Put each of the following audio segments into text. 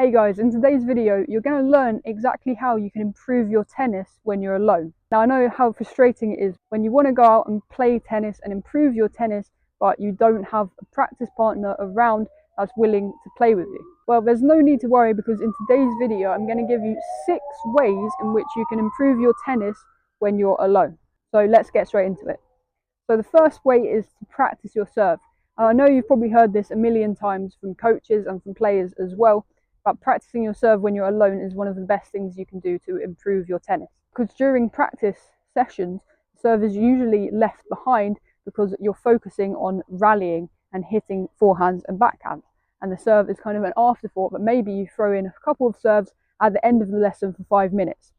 Hey guys, in today's video you're going to learn exactly how you can improve your tennis when you're alone. Now I know how frustrating it is when you want to go out and play tennis and improve your tennis, but you don't have a practice partner around that's willing to play with you. Well, there's no need to worry, because in today's video I'm going to give you 6 ways in which you can improve your tennis when you're alone. So let's get straight into it. So the first way is to practice your serve. And I know you've probably heard this a million times from coaches and from players as well, but practicing your serve when you're alone is one of the best things you can do to improve your tennis. Because during practice sessions, serve is usually left behind because you're focusing on rallying and hitting forehands and backhands. And the serve is kind of an afterthought, but maybe you throw in a couple of serves at the end of the lesson for 5 minutes.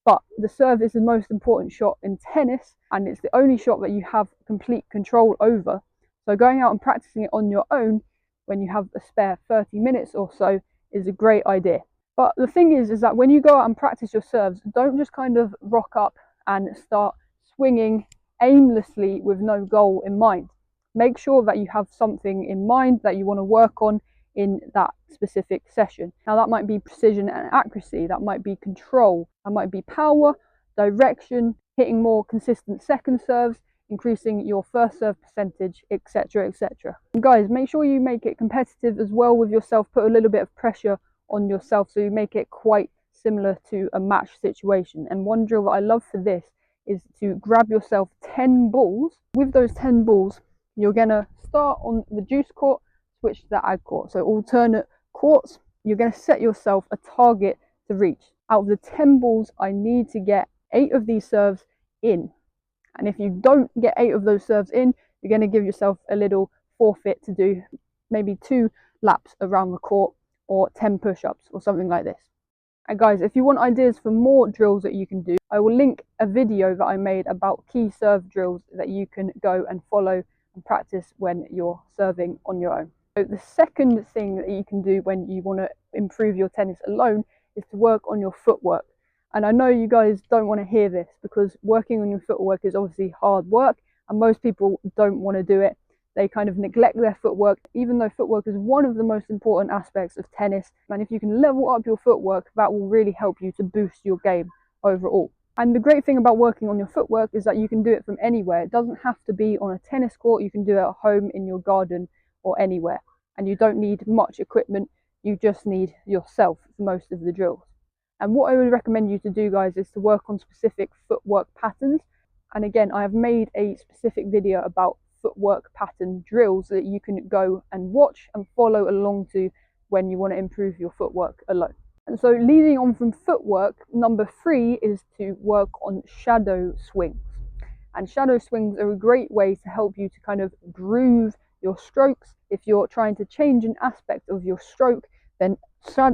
But the serve is the most important shot in tennis, and it's the only shot that you have complete control over. So going out and practicing it on your own when you have a spare 30 minutes or so is a great idea. But the thing is that when you go out and practice your serves, don't just kind of rock up and start swinging aimlessly with no goal in mind. Make sure that you have something in mind that you want to work on in that specific session. Now that might be precision and accuracy, that might be control, that might be power, direction, hitting more consistent second serves, increasing your first serve percentage, etc, etc. And guys, make sure you make it competitive as well with yourself. Put a little bit of pressure on yourself so you make it quite similar to a match situation. And one drill that I love for this is to grab yourself 10 balls. With those 10 balls, you're gonna start on the juice court, switch to the ag court, so alternate courts. You're going to set yourself a target to reach. Out of the 10 balls, I need to get 8 of these serves in, and if you don't get 8 of those serves in, you're going to give yourself a little forfeit to do maybe 2 laps around the court or 10 push-ups or something like this. And guys, if you want ideas for more drills that you can do, I will link a video that I made about key serve drills that you can go and follow and practice when you're serving on your own. So the second thing that you can do when you want to improve your tennis alone is to work on your footwork. And I know you guys don't want to hear this, because working on your footwork is obviously hard work and most people don't want to do it. They kind of neglect their footwork, even though footwork is one of the most important aspects of tennis. And if you can level up your footwork, that will really help you to boost your game overall. And the great thing about working on your footwork is that you can do it from anywhere. It doesn't have to be on a tennis court. You can do it at home, in your garden, or anywhere. And you don't need much equipment. You just need yourself for most of the drills. And what I would recommend you to do, guys, is to work on specific footwork patterns. And again, I have made a specific video about footwork pattern drills that you can go and watch and follow along to when you want to improve your footwork alone. And so leading on from footwork, number 3 is to work on shadow swings. And shadow swings are a great way to help you to kind of groove your strokes. If you're trying to change an aspect of your stroke, then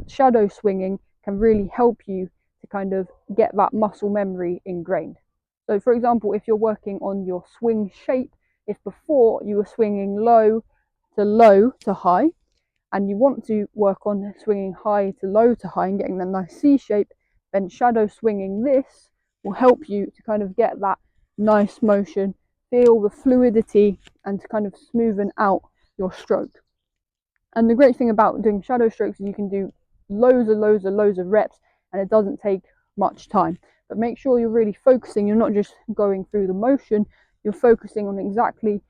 shadow swinging can really help you to kind of get that muscle memory ingrained. So for example, if you're working on your swing shape, if before you were swinging low to high, and you want to work on swinging high to low to high and getting the nice C shape, then shadow swinging this will help you to kind of get that nice motion, feel the fluidity, and to kind of smoothen out your stroke. And the great thing about doing shadow strokes is you can do loads of reps and it doesn't take much time. But make sure you're really focusing. You're not just going through the motion, you're focusing on exactly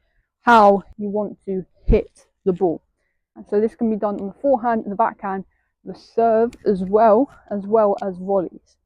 how you want to hit the ball. And so this can be done on the forehand, the backhand, the serve, as well as volleys.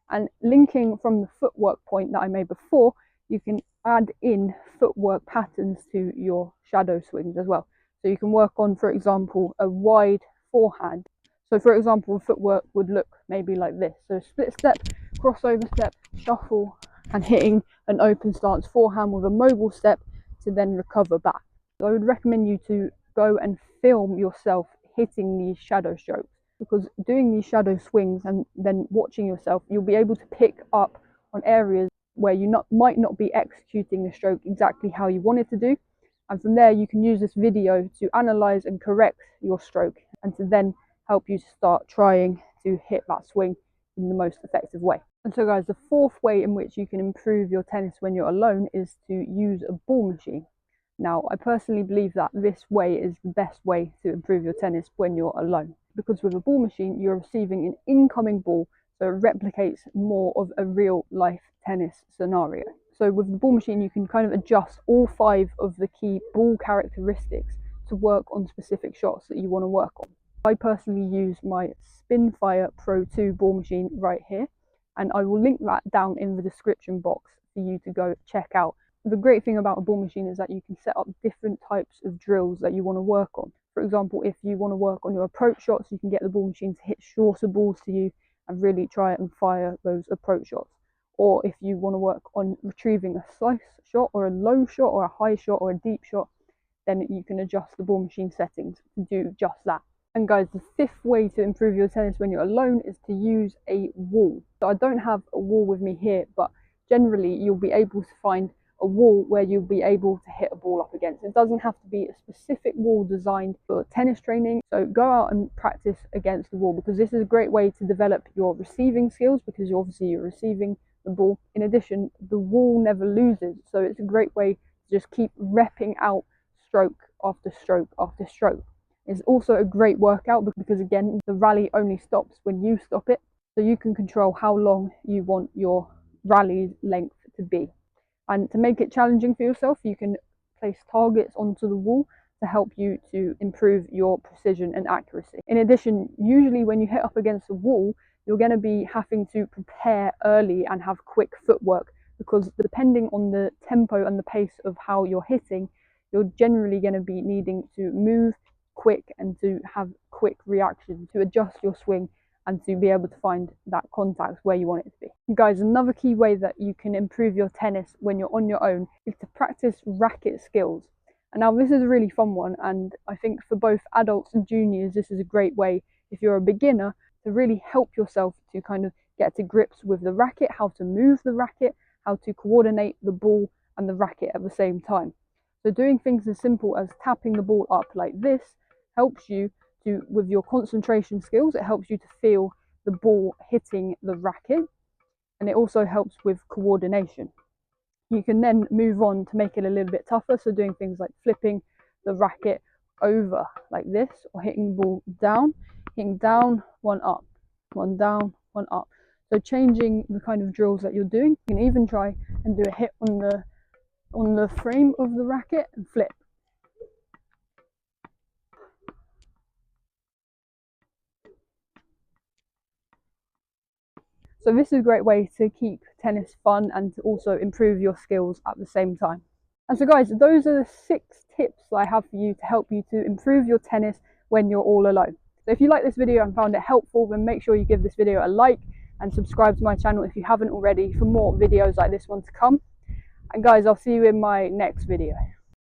And linking from the footwork point that I made before, you can add in footwork patterns to your shadow swings as well. So you can work on, for example, a wide forehand. So for example, footwork would look maybe like this. So split step, crossover step, shuffle, and hitting an open stance forehand with a mobile step to then recover back. So I would recommend you to go and film yourself hitting these shadow strokes, because doing these shadow swings and then watching yourself, you'll be able to pick up on areas where you might not be executing the stroke exactly how you want it to do. And from there, you can use this video to analyze and correct your stroke, and to then help you to start trying to hit that swing in the most effective way. And so guys, the 4th way in which you can improve your tennis when you're alone is to use a ball machine. Now, I personally believe that this way is the best way to improve your tennis when you're alone, because with a ball machine, you're receiving an incoming ball, so it replicates more of a real life tennis scenario. So with the ball machine, you can kind of adjust all 5 of the key ball characteristics to work on specific shots that you want to work on. I personally use my Spinfire Pro 2 ball machine right here, and I will link that down in the description box for you to go check out. The great thing about a ball machine is that you can set up different types of drills that you want to work on. For example, if you want to work on your approach shots, you can get the ball machine to hit shorter balls to you and really try and fire those approach shots. Or if you want to work on retrieving a slice shot or a low shot or a high shot or a deep shot, then you can adjust the ball machine settings to do just that. And guys, the 5th way to improve your tennis when you're alone is to use a wall. So I don't have a wall with me here, but generally you'll be able to find a wall where you'll be able to hit a ball up against. It doesn't have to be a specific wall designed for tennis training. So go out and practice against the wall, because this is a great way to develop your receiving skills, because you're receiving the ball. In addition, the wall never loses, so it's a great way to just keep repping out stroke after stroke after stroke. It's also a great workout because, again, the rally only stops when you stop it, so you can control how long you want your rally length to be. And to make it challenging for yourself, you can place targets onto the wall to help you to improve your precision and accuracy. In addition, usually when you hit up against the wall, you're going to be having to prepare early and have quick footwork, because depending on the tempo and the pace of how you're hitting, you're generally going to be needing to move quick and to have quick reaction to adjust your swing and to be able to find that contact where you want it to be. And guys, another key way that you can improve your tennis when you're on your own is to practice racket skills. And now this is a really fun one, and I think for both adults and juniors, this is a great way, if you're a beginner, to really help yourself to kind of get to grips with the racket, how to move the racket, how to coordinate the ball and the racket at the same time. So doing things as simple as tapping the ball up like this helps you to, with your concentration skills, it helps you to feel the ball hitting the racket, and it also helps with coordination. You can then move on to make it a little bit tougher, so doing things like flipping the racket over like this, or hitting the ball down, hitting down, one up, one down, one up. So changing the kind of drills that you're doing. You can even try and do a hit on the frame of the racket and flip. So this is a great way to keep tennis fun and to also improve your skills at the same time. And so guys, those are the 6 tips that I have for you to help you to improve your tennis when you're all alone. So if you like this video and found it helpful, then make sure you give this video a like and subscribe to my channel if you haven't already for more videos like this one to come. And guys, I'll see you in my next video.